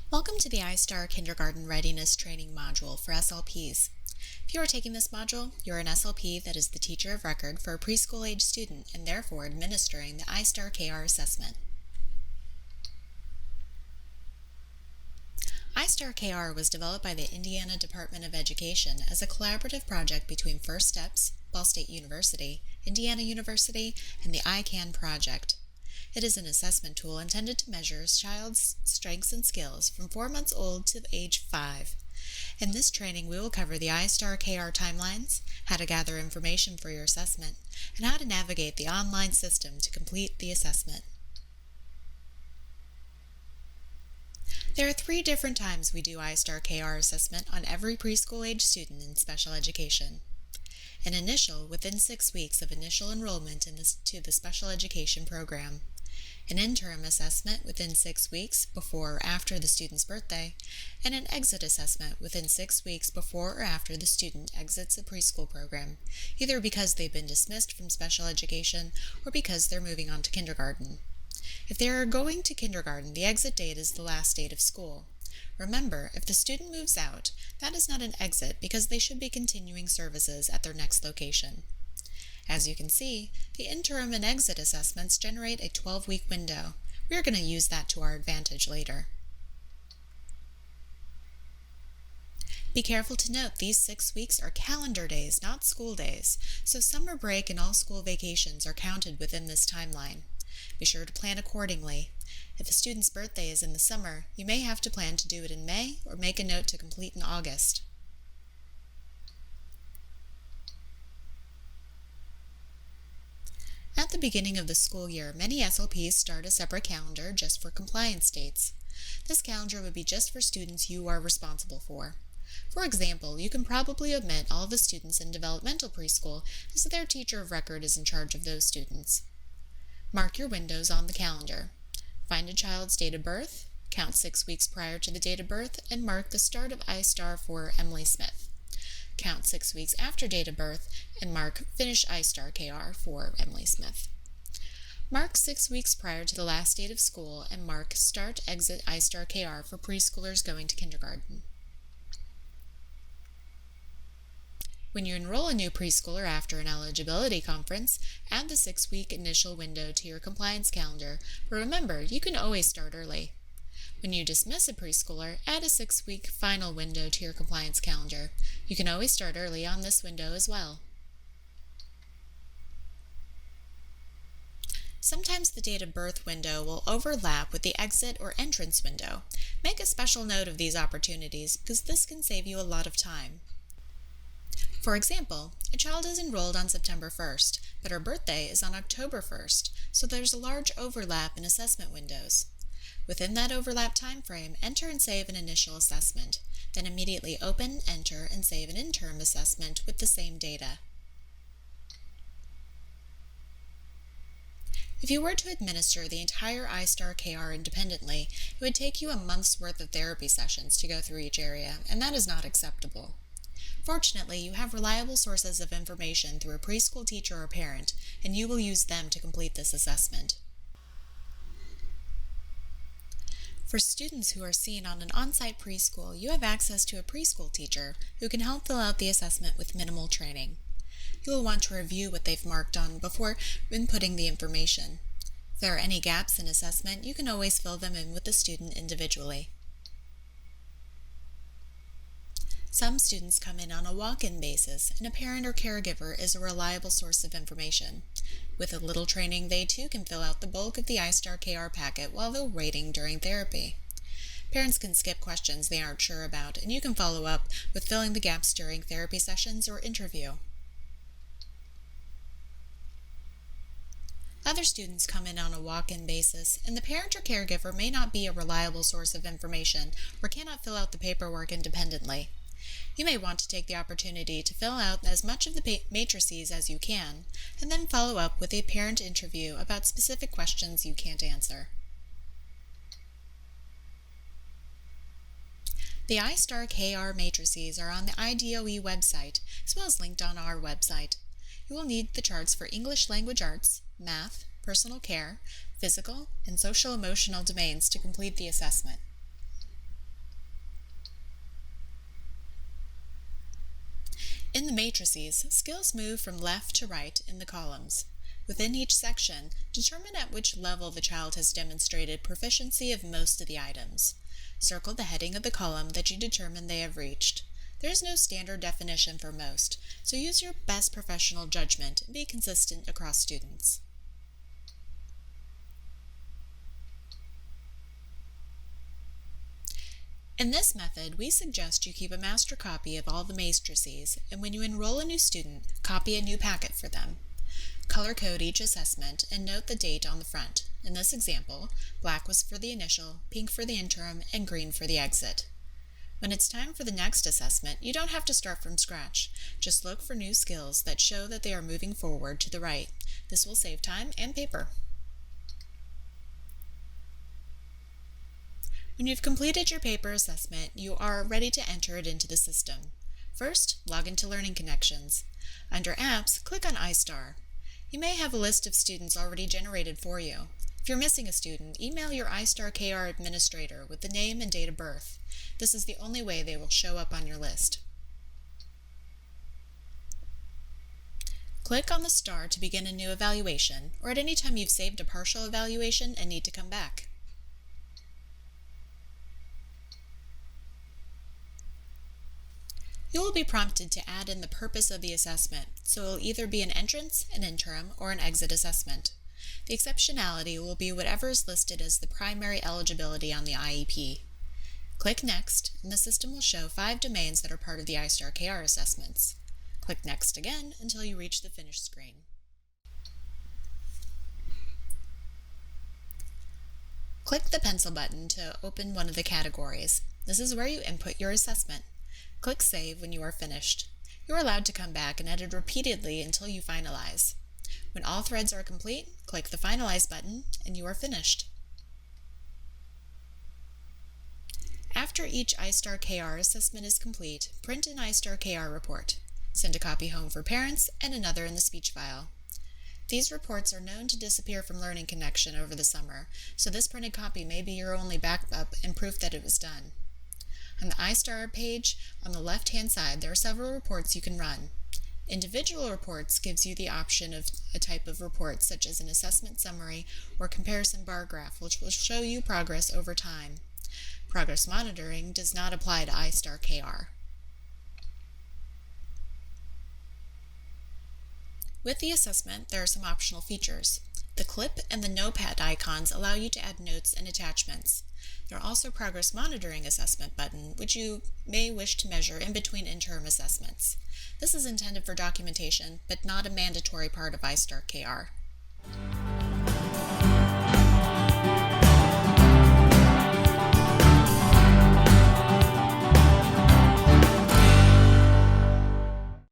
Welcome to the ISTAR Kindergarten Readiness Training module for SLPs. If you are taking this module, you are an SLP that is the teacher of record for a preschool-age student and therefore administering the ISTAR KR assessment. ISTAR KR was developed by the Indiana Department of Education as a collaborative project between First Steps, Ball State University, Indiana University, and the ICANN project. It is an assessment tool intended to measure a child's strengths and skills from 4 months old to age 5. In this training, we will cover the ISTAR KR timelines, how to gather information for your assessment, and how to navigate the online system to complete the assessment. There are 3 different times we do ISTAR KR assessment on every preschool-age student in special education. An initial within 6 weeks of initial enrollment to the special education program. An interim assessment within 6 weeks before or after the student's birthday, and an exit assessment within 6 weeks before or after the student exits the preschool program, either because they've been dismissed from special education or because they're moving on to kindergarten. If they are going to kindergarten, the exit date is the last date of school. Remember, if the student moves out, that is not an exit because they should be continuing services at their next location. As you can see, the interim and exit assessments generate a 12-week window. We are going to use that to our advantage later. Be careful to note these 6 weeks are calendar days, not school days, so summer break and all school vacations are counted within this timeline. Be sure to plan accordingly. If a student's birthday is in the summer, you may have to plan to do it in May or make a note to complete in August. At the beginning of the school year, many SLPs start a separate calendar just for compliance dates. This calendar would be just for students you are responsible for. For example, you can probably omit all the students in developmental preschool as their teacher of record is in charge of those students. Mark your windows on the calendar. Find a child's date of birth, count 6 weeks prior to the date of birth, and mark the start of ISTAR for Emily Smith. Count 6 weeks after date of birth, and mark Finish ISTAR KR for Emily Smith. Mark 6 weeks prior to the last date of school, and mark Start Exit ISTAR KR for preschoolers going to kindergarten. When you enroll a new preschooler after an eligibility conference, add the 6-week initial window to your compliance calendar, but remember, you can always start early. When you dismiss a preschooler, add a 6-week final window to your compliance calendar. You can always start early on this window as well. Sometimes the date of birth window will overlap with the exit or entrance window. Make a special note of these opportunities because this can save you a lot of time. For example, a child is enrolled on September 1st, but her birthday is on October 1st, so there's a large overlap in assessment windows. Within that overlap time frame, enter and save an initial assessment, then immediately open, enter, and save an interim assessment with the same data. If you were to administer the entire ISTAR KR independently, it would take you a month's worth of therapy sessions to go through each area, and that is not acceptable. Fortunately, you have reliable sources of information through a preschool teacher or parent, and you will use them to complete this assessment. For students who are seen on an on-site preschool, you have access to a preschool teacher who can help fill out the assessment with minimal training. You will want to review what they've marked on before inputting the information. If there are any gaps in assessment, you can always fill them in with the student individually. Some students come in on a walk-in basis, and a parent or caregiver is a reliable source of information. With a little training, they too can fill out the bulk of the ISTAR KR packet while they're waiting during therapy. Parents can skip questions they aren't sure about, and you can follow up with filling the gaps during therapy sessions or interview. Other students come in on a walk-in basis, and the parent or caregiver may not be a reliable source of information or cannot fill out the paperwork independently. You may want to take the opportunity to fill out as much of the matrices as you can, and then follow up with a parent interview about specific questions you can't answer. The ISTAR KR matrices are on the IDOE website, as well as linked on our website. You will need the charts for English Language Arts, Math, Personal Care, Physical, and Social-Emotional domains to complete the assessment. matrices, skills move from left to right in the columns. Within each section, determine at which level the child has demonstrated proficiency of most of the items. Circle the heading of the column that you determine they have reached. There is no standard definition for most, so use your best professional judgment and be consistent across students. In this method, we suggest you keep a master copy of all the matrices, and when you enroll a new student, copy a new packet for them. Color code each assessment and note the date on the front. In this example, black was for the initial, pink for the interim, and green for the exit. When it's time for the next assessment, you don't have to start from scratch. Just look for new skills that show that they are moving forward to the right. This will save time and paper. When you've completed your paper assessment, you are ready to enter it into the system. First, log into Learning Connections. Under Apps, click on ISTAR. You may have a list of students already generated for you. If you're missing a student, email your ISTAR KR administrator with the name and date of birth. This is the only way they will show up on your list. Click on the star to begin a new evaluation, or at any time you've saved a partial evaluation and need to come back. You will be prompted to add in the purpose of the assessment, so it will either be an entrance, an interim, or an exit assessment. The exceptionality will be whatever is listed as the primary eligibility on the IEP. Click Next, and the system will show 5 domains that are part of the ISTAR KR assessments. Click Next again until you reach the Finish screen. Click the pencil button to open one of the categories. This is where you input your assessment. Click Save when you are finished. You are allowed to come back and edit repeatedly until you finalize. When all threads are complete, click the Finalize button and you are finished. After each ISTAR KR assessment is complete, print an ISTAR KR report. Send a copy home for parents and another in the speech file. These reports are known to disappear from Learning Connection over the summer, so this printed copy may be your only backup and proof that it was done. On the ISTAR page, on the left-hand side, there are several reports you can run. Individual reports gives you the option of a type of report, such as an assessment summary or comparison bar graph, which will show you progress over time. Progress monitoring does not apply to ISTAR KR. With the assessment, there are some optional features. The clip and the notepad icons allow you to add notes and attachments. There are also Progress Monitoring Assessment button, which you may wish to measure in between interim assessments. This is intended for documentation, but not a mandatory part of ISTAR KR.